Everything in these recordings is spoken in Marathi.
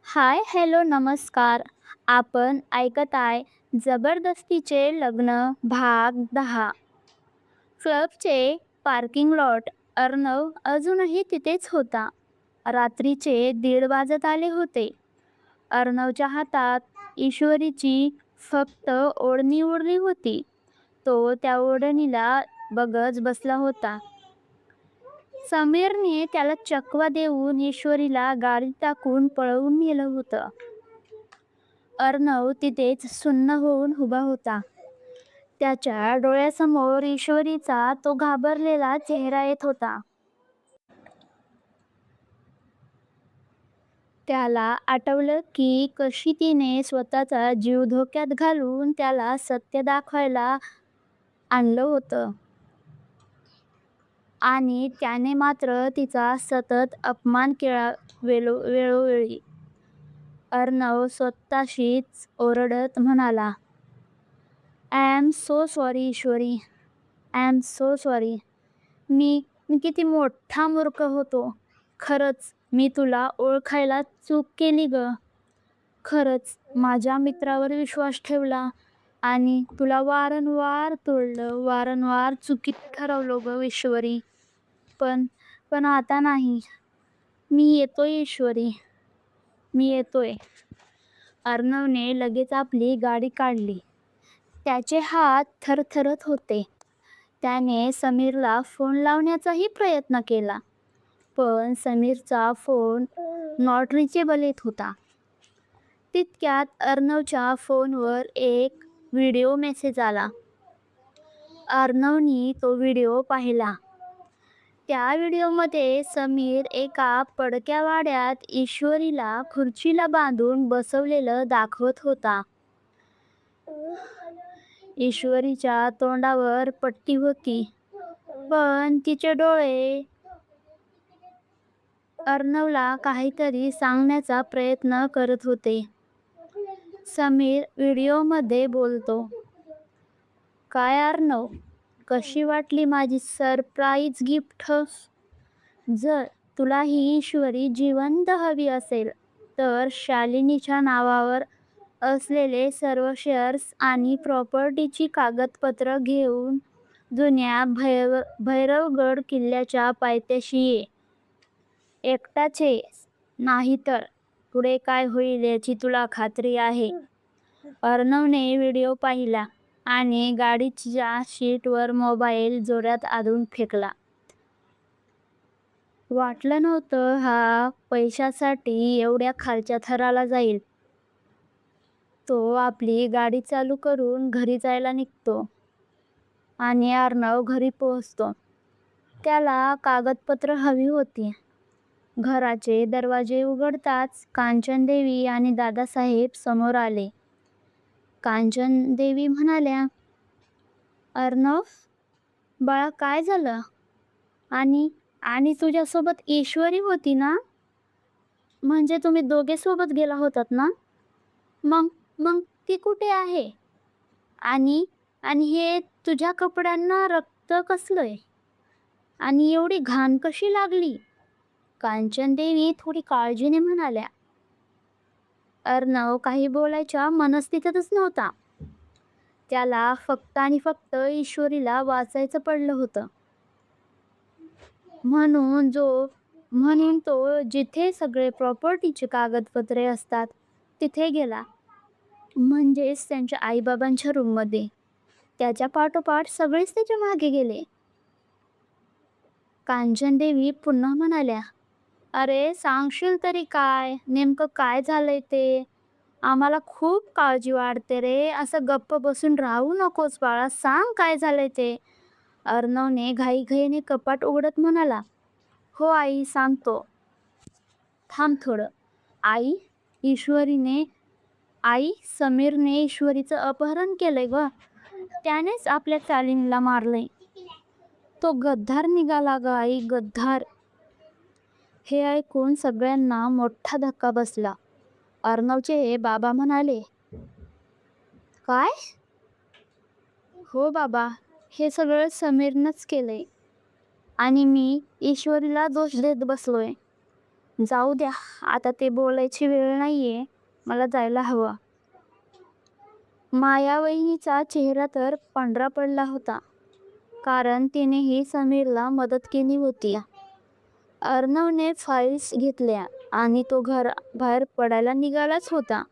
हाय, हॅलो, नमस्कार. आपण ऐकत आहे जबरदस्तीचे लग्न भाग 10. क्लबचे पार्किंग लॉट. अर्णव अजूनही तिथेच होता. रात्रीचे 1:30 वाजत आले होते. अर्णवच्या हातात ईश्वरीची फक्त ओढणी उरली होती. तो त्या ओढणीला बघत बसला होता. समीरने त्याला चकवा देऊन ईश्वरीला गाडीत टाकून पळवून नेलं होतं. अर्णव तिथेच सुन्न होऊन उभा होता. त्याच्या डोळ्यासमोर ईश्वरीचा तो घाबरलेला चेहरा येत होता. त्याला आठवलं की कशी तिने स्वतःचा जीव धोक्यात घालून त्याला सत्य दाखवायला आणलं होतं आणि त्याने मात्र तिचा सतत अपमान केला वेळोवेळी. अर्णव स्वतःशीच ओरडत म्हणाला, I am so sorry Ishwari, I am so sorry. मी मी किती मोठा मूर्ख होतो. खरंच मी तुला ओळखायला चूक केली ग. खरंच माझ्या मित्रावर विश्वास ठेवला आणि तुला वारंवार तोडलं, वारंवार चुकीत ठरवलं ग ईश्वरी. पण पण आता नाही. मी येतोय ईश्वरी, मी येतोय. अर्णवने लगेच आपली गाडी काढली. त्याचे हात थरथरत होते. त्याने समीरला फोन लावण्याचाही प्रयत्न केला, पण समीरचा फोन नॉट रिचेबल येत होता. तितक्यात अर्णवच्या फोनवर एक व्हिडिओ मेसेज आला. अर्णवनी तो व्हिडिओ पाहिला. त्या व्हिडिओमध्ये समीर एका पडक्या वाड्यात ईश्वरीला खुर्चीला बांधून बसवलेलं दाखवत होता. ईश्वरीच्या तोंडावर पट्टी होती, पण तिचे डोळे अर्णवला काहीतरी सांगण्याचा प्रयत्न करत होते. समीर व्हिडिओमध्ये बोलतो, काय अर्णव, कशी वाटली माझी सरप्राईज गिफ्ट? जर तुला ही ईश्वरी जिवंत हवी असेल तर शालिनीच्या नावावर असलेले सर्व शेअर्स आणि प्रॉपर्टीची कागदपत्र घेऊन जुन्या भैरवगड किल्ल्याच्या पायथ्याशी ये. एकटाच ये, नाहीतर पुढे काय होईल याची तुला खात्री आहे. अर्णवने व्हिडिओ पाहिला आणि गाडीच्या सीटवर मोबाईल जोरात आदळून फेकला. वाटलं नव्हतं हा पैशासाठी एवढ्या खालच्या थराला जाईल. तो आपली गाडी चालू करून घरी जायला निघतो आणि अर्णव घरी पोहोचतो. त्याला कागदपत्र हवी होती. घराचे दरवाजे उघडताच कांचनदेवी आणि दादासाहेब समोर आले. कांचनदेवी म्हणाल्या, अर्णव बाळा, काय झालं? आणि आणि तुझ्यासोबत ईश्वरी होती ना? म्हणजे तुम्ही दोघे सोबत गेला होतात ना? मग मग ती कुठे आहे? आणि आणि हे तुझ्या कपड्यांना रक्त कसलंय? आणि एवढी घाण कशी लागली? कांचनदेवी थोडी काळजीने म्हणाल्या. अर्णव काही बोलायच्या मनस्थितीतच नव्हता. त्याला फक्त आणि फक्त ईश्वरीला वाचायचं पडलं होतं. म्हणून तो जिथे सगळे प्रॉपर्टीचे कागदपत्रे असतात तिथे गेला. म्हणजेच त्यांच्या आईबाबांच्या रूममध्ये. त्याच्या पाठोपाठ सगळेच त्याच्या मागे गेले. कांचनदेवी पुन्हा म्हणाल्या, अरे सांगशील तरी काय? नेमकं काय झालंय ते? आम्हाला खूप काळजी वाटते रे. असं गप्प बसून राहू नकोस बाळा. सांग काय झालंय ते. अर्णवने घाईघाईने कपाट उघडत म्हणाला, हो आई, सांगतो. थांब थोडं. आई आई, समीरने ईश्वरीचं अपहरण केलंय ग. त्यानेच आपल्या शालिनीला मारलंय. तो गद्दार निघाला ग आई, गद्दार. हे ऐकून सगळ्यांना मोठा धक्का बसला. अर्णवचे बाबा म्हणाले, काय? हो बाबा, हे सगळं समीरनंच केलंय आणि मी ईश्वरीला दोष देत बसलोय. जाऊ द्या, आता ते बोलायची वेळ नाहीये. मला जायला हवं. माया वहिनीचा चेहरा तर पांढरा पडला होता, कारण तिनेही समीरला मदत केली होती. अर्णवने फाईल्स घेतल्या आणि तो बाहेर पडायला निघालाच होता.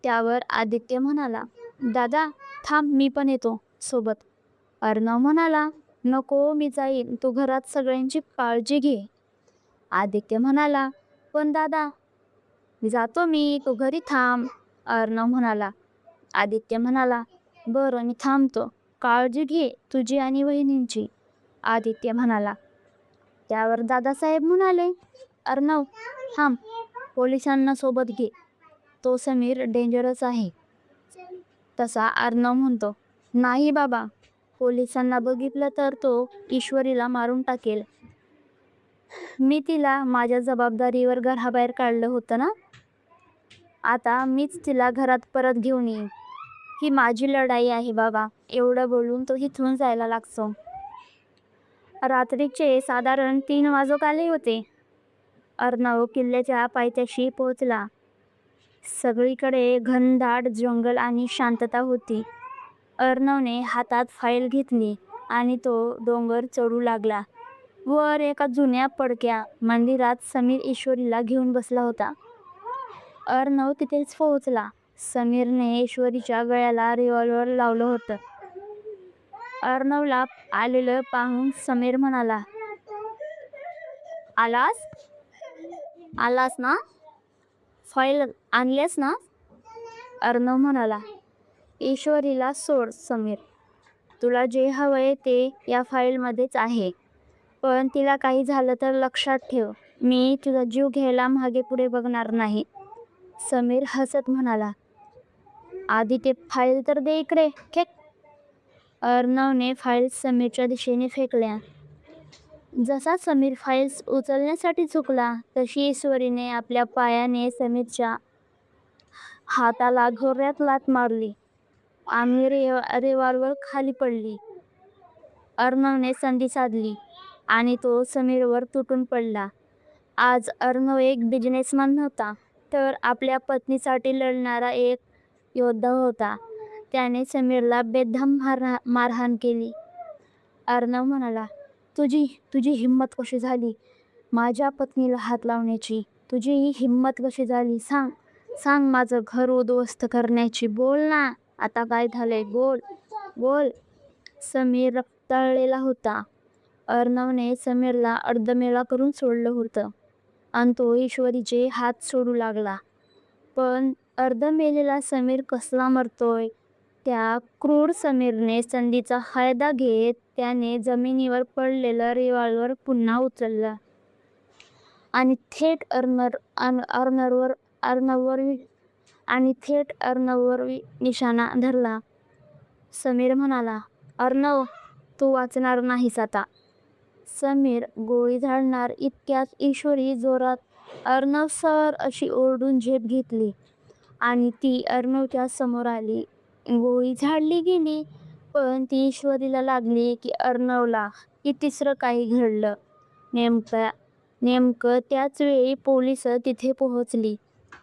त्यावर आदित्य म्हणाला, दादा थांब, मी पण येतो सोबत. अर्णव म्हणाला, नको, मी जाईन, तू घरात सगळ्यांची काळजी घे. आदित्य म्हणाला, पण दादा. जातो मी, तू घरी थांब. अर्णव म्हणाला. आदित्य म्हणाला, बरं, मी थांबतो, काळजी घे तुझी आणि वहिनींची. आदित्य म्हणाला. त्यावर दादासाहेब म्हणाले, अर्णव थांब, पोलिसांना सोबत घे, तो समीर डेंजरस आहे. तसा अर्णव म्हणतो, नाही बाबा, पोलिसांना बघितलं तर तो ईश्वरीला मारून टाकेल. मी तिला माझ्या जबाबदारीवर घराबाहेर काढलं होतं ना, आता मीच तिला घरात परत घेऊन येईन. ही माझी लढाई आहे बाबा. एवढं बोलून तो इथून जायला लागतो. रात्रीचे साधारण 3 वाजत आले होते. अर्णव किल्ल्याच्या पायथ्याशी पोहोचला. सगळीकडे घनदाट जंगल आणि शांतता होती. अर्णवने हातात फाईल घेतली आणि तो डोंगर चढू लागला. वर एका जुन्या पडक्या मंदिरात समीर ईश्वरीला घेऊन बसला होता. अर्णव तिथेच पोहोचला. समीरने ईश्वरीच्या गळ्याला रिव्हॉल्वर लावलं होतं. अर्णवला आलेलं पाहून समीर म्हणाला, आलास ना? फाईल आणलीस ना? अर्णव म्हणाला, ईश्वरीला सोड समीर, तुला जे हवंय ते या फाईलमध्येच आहे. पण तिला काही झालं तर लक्षात ठेव, मी तुझा जीव घ्यायला मागे पुढे बघणार नाही. समीर हसत म्हणाला, आधी ते फाईल तर दे इकडे, खेक. अर्णवने फाईल्स समीरच्या दिशेने फेकल्या. जसा समीर फाईल्स उचलण्यासाठी झुकला, तशी ईश्वरीने आपल्या पायाने समीरच्या हाताला जोरात लाथ मारली आणि रिव्हॉल्वर खाली पडली. अर्णवने संधी साधली आणि तो समीरवर तुटून पडला. आज अर्णव एक बिझनेसमॅन नव्हता, तर आपल्या पत्नीसाठी लढणारा एक योद्धा होता. त्याने समीरला बेदम मारहाण केली. अर्णव म्हणाला, तुझी हिंमत कशी झाली माझ्या पत्नीला हात लावण्याची? तुझी ही हिंमत कशी झाली? सांग, माझं घर उद्ध्वस्त करण्याची. बोल ना, आता काय झालंय, बोल. समीर रक्ताळलेला होता. अर्णवने समीरला अर्धमेला करून सोडलं होतं आणि तो ईश्वरीचे हात सोडू लागला. पण अर्धमेलेला समीर कसला मरतोय? त्या क्रूर समीरने संधीचा फायदा घेत त्याने जमिनीवर पडलेलं रिव्हॉल्वर पुन्हा उचललं आणि थेट अर्णववर निशाणा धरला. समीर म्हणाला, अर्णव, तू वाचणार नाहीस आता. समीर गोळी झाडणार इतक्यात ईश्वरी जोरात अर्णव सर अशी ओरडून झेप घेतली आणि ती अर्णवच्या समोर आली. गोळी झाडली गेली, पण ती ईश्वरीला लागली की अर्णवला की तिसरं काही घडलं. नेमकं त्याच वेळी पोलिस तिथे पोहोचली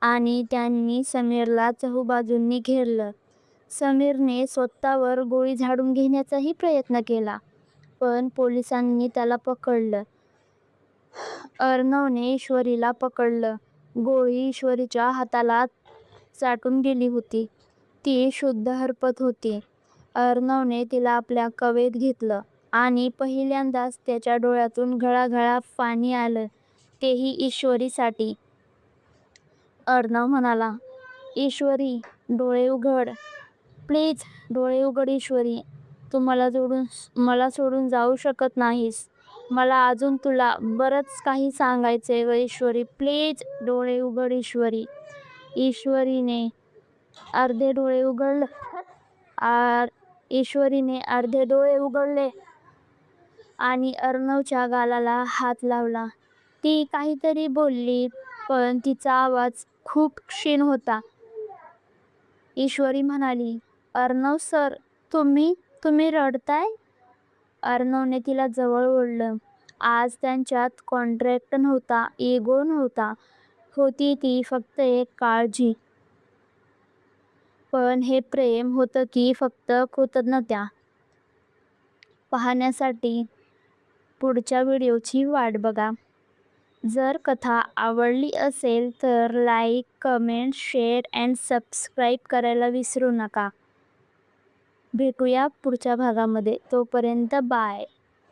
आणि त्यांनी समीरला चहूबाजूंनी घेरलं. समीरने स्वतःवर गोळी झाडून घेण्याचाही प्रयत्न केला, पण पोलिसांनी त्याला पकडलं. अर्णवने ईश्वरीला पकडलं. गोळी ईश्वरीच्या हाताला चाटून गेली होती. ती शुद्ध हरपत होती. अर्णवने तिला आपल्या कवेत घेतलं आणि पहिल्यांदाच त्याच्या डोळ्यातून घळाघळा पाणी आलं, तेही ईश्वरीसाठी. अर्णव म्हणाला, ईश्वरी, डोळे उघड, प्लीज, डोळे उघड ईश्वरी. तू मला सोडून जाऊ शकत नाहीस. मला अजून तुला बरंच काही सांगायचंय ग ईश्वरी, प्लीज, डोळे उघड ईश्वरी. ईश्वरीने अर्धे डोळे उघडले आणि अर्णवच्या गालाला हात लावला. ती काहीतरी बोलली, पण तिचा आवाज खूप क्षीण होता. ईश्वरी म्हणाली, अर्णव सर, तुम्ही रडताय? अर्णवने तिला जवळ ओढलं आज त्यांच्यात कॉन्ट्रॅक्ट नव्हता, इगो नव्हता. होती ती फक्त एक काळजी. पण हे प्रेम होतं की फक्त कृतज्ञता? पाहण्यासाठी पुढच्या व्हिडिओची वाट बघा. जर कथा आवडली असेल तर like, comment, share and subscribe करायला विसरू नका. भेटूया पुढच्या भागामध्ये. तोपर्यंत बाय.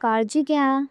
काळजी घ्या.